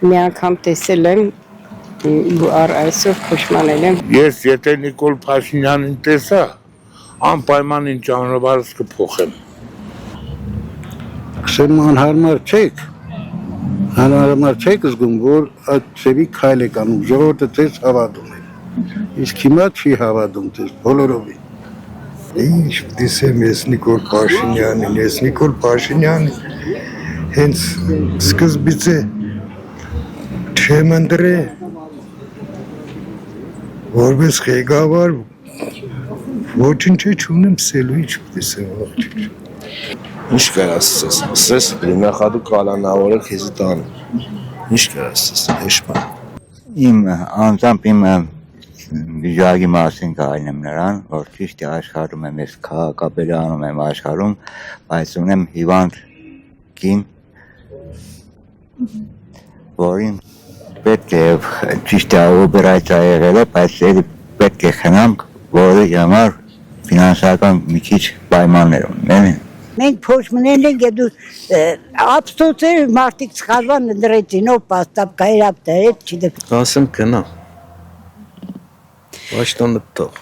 Մի անգամ տեսել եմ այսօր փոշմանել եմ։ Ես եթե Նիկոլ Փաշինյանին տեսա, անպայման ինձ ճանապարհս կփոխեմ։ Ասեմ անհարմար չեք։ Անհարմար չեք զգում, որ այդ ծերի քայլ եք անում, ժողովուրդը ձեզ հավատում է։ Իսկ հիմա չի հավատում ձեզ բոլորովին։ Ինչ դիսեմ ես Նիկոլ Փաշինյանին, ես Նիկոլ Փաշինյանին հենց սկզբից չեմ ընտրել որպես ղեկավար ոչինչ չունեմ սելու ինչ դիսեմ աղջիկ։ Ինչ կրասես, ասես իմախադու կալանավորը քեզի տան։ Ինչ կրասես, հեշտ만։ Իմ անձամբ իմ վիճակի մասին կայնեմ նրան, որ ճիշտ է աշխարհում եմ, ես քաղաքապետը անում եմ աշխարհում, բայց ունեմ հիվանդ կին, որին պետք է ճիշտ է օպերացիա եղել է, բայց պետք է խնամ, որի համար ֆինանսական մի քիչ պայմաններ ունեն։ Մենք փոշմնել ենք դու ապստոցեր մարդիկ սխալվան դրեցին ով պաստապ կայրապ դրեց չդե Ասեմ գնա։ Պաշտոնը տող։